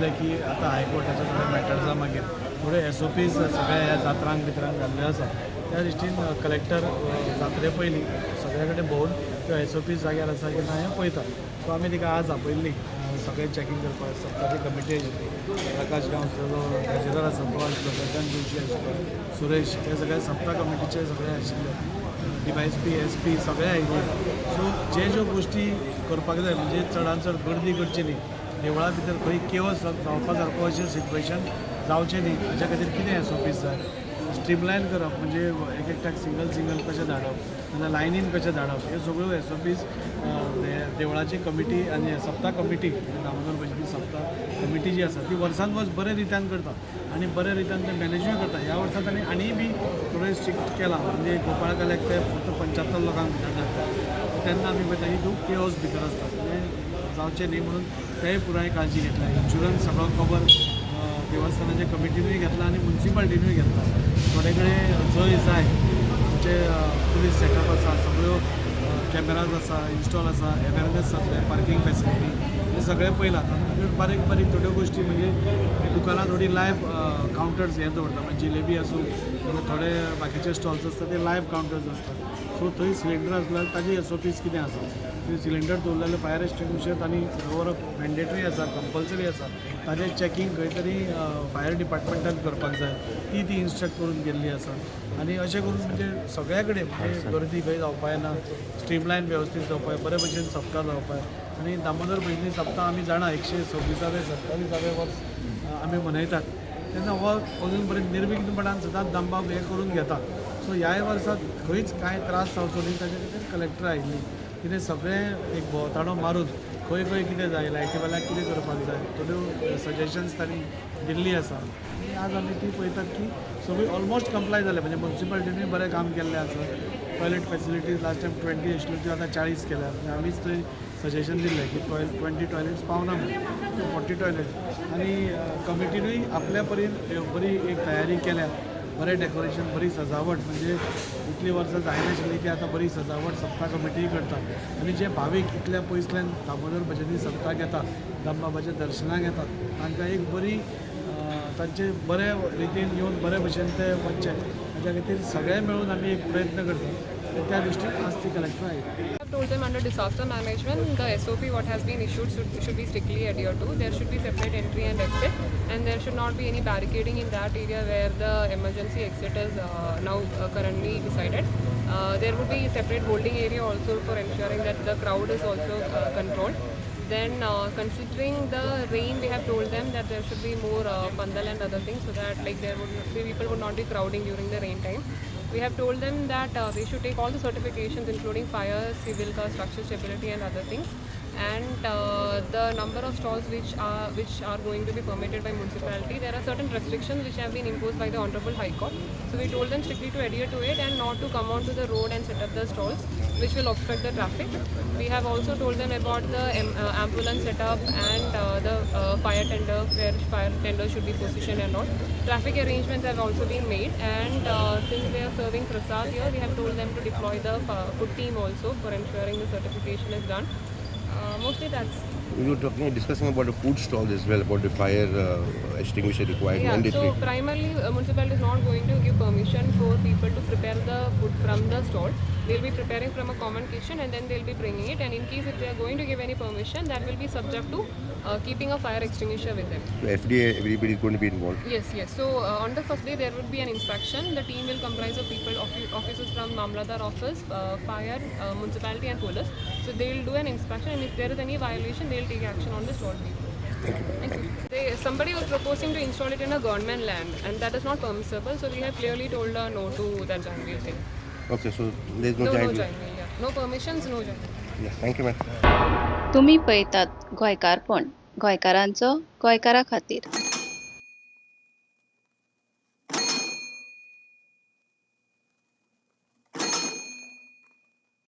पळयलें की आतां हायकोर्टाचे थोडे मॅटर्सा मागीर थोडे SOPs सगळ्या ह्या जात्रांक भितराक घाल्ले आसा. त्या दृश्टीन कलेक्टर जात्रे पयलीं सगळे कडेन भोंवून त्यो SOPs जाग्यार आसा की ना हें पळयता. सो आमी तिका आज आपयल्ली सगळें चॅकींग करपाक. सप्ताची कमिटी आशिल्ली, प्रकाश गांवचो जो ट्रेजरर आसा तो आशिल्लो, प्रशांत जोशी आशिल्लो, सुरेश, हे सगळे सप्ता कमिटीचे सगळे आशिल्ले, DYSP SP सगळे आयिल्ले. सो ज्यो गोश्टी करपाक जाय म्हणजे चडांत चड गर्दी करची न्ही, देवळा भितर खंय केवस जावपा सारको अशें सिट्युएशन जावचें न्ही, हाच्या खातीर कितें SOPs जाय. स्ट्रीमलायन करप म्हणजे एक एकट्याक सिंगल कशें धाडप, नाजाल्यार लायनीन कशें धाडप, ह्यो सगळ्यो SOPs देवळाची कमिटी आनी सप्ता कमिटी दामोदर भजनी सप्ता कमिटी जी आसा ती वर्सान वर्स बरे रित्यान करता आनी बरे रित्यान ते मॅनेजूय करता. ह्या वर्सा तांणी आनी बी थोडें स्ट्रिक्ट केलां म्हणजे गोपाळ कलेक्ट ते फक्त 75 लोकांक भितर धाडटा. तेन्ना आमी पळयता ही खूब केओस भितर आसता, तें जावचें न्ही म्हणून तेय पुराय काळजी घेतल्या. इन्शुरन्स सगळो कवर देवस्थानाच्या कमिटीनूय घेतला आनी म्युन्सिपाल्टीनूय घेतला. थोडे कडेन जंय जाय म्हणजे पुलीस सेटअप आसा, सगळ्यो कॅमेराज आसा, इन्स्टॉल आसा, अवेरनेस जातले, पार्किंग फॅसिलिटी हे सगळें पळयलां. बारीक बारीक थोड्यो गोश्टी म्हणजे दुकानां थोडी लायव्ह कावंटर्स हे दवरता, म्हणजे जिलेबी आसूं नाजाल्यार थोडे बाकीचे स्टॉल्स आसता ते लायव्ह कावंटर्स आसतात. सो थंय सिलिंडर आसल्यार ताजी SOPs कितें आसा, ते सिलिंडर दवरलेले फायर एक्सटिंग्विशर आनी दवरप मॅन्डेटरी आसा, कंपल्सरी आसा. ताजें चॅकींग खंय तरी फायर डिपार्टमेंटान करपाक जाय, ती इन्स्ट्रक्ट करून गेल्ली आसा. आनी अशें करून म्हणजे सगळ्या कडेन म्हणजे गर्दी खंय जावपाक ना, स्ट्रीमलायन वेवस्थीत जावपाक, बरे भशेन सप्ता जावपाक. आनी दामोदर भजनी सप्ता आमी जाणा 126वें वर्स आमी मनयतात, तेन्ना हो अजून पर्यंत निर्विघ्नपणान सदांच दामबाब हें करून घेता. सो ह्याय वर्साक खंयच कांय त्रास जावचो न्ही ताचे खातीर कलेक्टर आयिल्ली. कितें सगळें एक भोंवताणो मारून खंय खंय कितें जाय, लायटी वाल्याक कितें करपाक जाय, थोड्यो सजेशन्स तांणी दिल्ली आसा. आनी आज आमी ती पळयतात की सगळी ऑलमोस्ट कंप्लाय जाले, म्हणजे म्युन्सिपाल्टीनूय बरें काम केल्लें आसा. टॉयलेट फॅसिलिटीज लास्ट टायम 20 आशिल्ल्यो त्यो आतां 40 केल्या. आमीच थंय सजेशन दिल्लें की 20 टॉयलेट्स पावना म्हणून 40 टॉयलेट. आनी कमिटीनूय आपल्या परीन बरी एक तयारी केल्या, बरें डेकोरेशन, बरी सजावट, म्हणजे इतली वर्सां जायनाशिल्ली ती आतां बरी सजावट सप्ता कमिटी करता. आनी जे भावीक इतल्या पयसल्यान दामोदर भजनी सप्ताक येतात, दामबाबाच्या दर्शनाक येतात, तांकां एक बरी तांचे बरे रितीन येवन बरे भशेन ते वचचे हाच्या खातीर सगळे मेळून आमी एक प्रयत्न करता. त्या दृश्टीन आज ती कलेक्टर आहे. Told them under disaster management, the SOP what has been issued should be strictly adhered to. There should be separate entry and exit, and there should not be any barricading in that area where the emergency exit is now currently decided. There would be separate holding area also for ensuring that the crowd is also controlled. Then considering the rain, we have told them that there should be more pandal and other things so that like people would not be crowding during the rain time. We have told them that they should take all the certifications including fire, civil, structural stability and other things. And the number of stalls which are going to be permitted by municipality, there are certain restrictions which have been imposed by the Honorable High Court. So we told them strictly to adhere to it and not to come onto the road and set up the stalls which will obstruct the traffic. We have also told them about the ambulance setup and the fire tender, where fire tender should be positioned and all. Traffic arrangements have also been made, and since they are serving prasad here, we have told them to deploy the food team also for ensuring the certification is done. Mostly that's. You were discussing about the food stalls as well, about the fire extinguisher required, mandatory. So primarily municipality is not going to give permission for people to prepare the food from the stall. They'll be preparing from a common kitchen and then they'll be bringing it, and in case if they are going to give any permission, that will be subject to keeping a fire extinguisher with them. So FDA, everybody is going to be involved. Yes. So on the first day there would be an inspection. The team will comprise of people, officers from Mamladar office, fire, municipality and police. So they'll do an inspection, and if there is any violation, they'll take action on the stall people. Thank you. Somebody was proposing to install it in a government land, and that is not permissible. So we have clearly told no to that Janvir thing. Okay, so there's no giant wheel. Yeah. No permissions, no giant wheel. Yeah, thank you, ma'am. तुम्ही पळयतात गोंयकारपण, गोंयकारांचो गोंयकारा खातीर.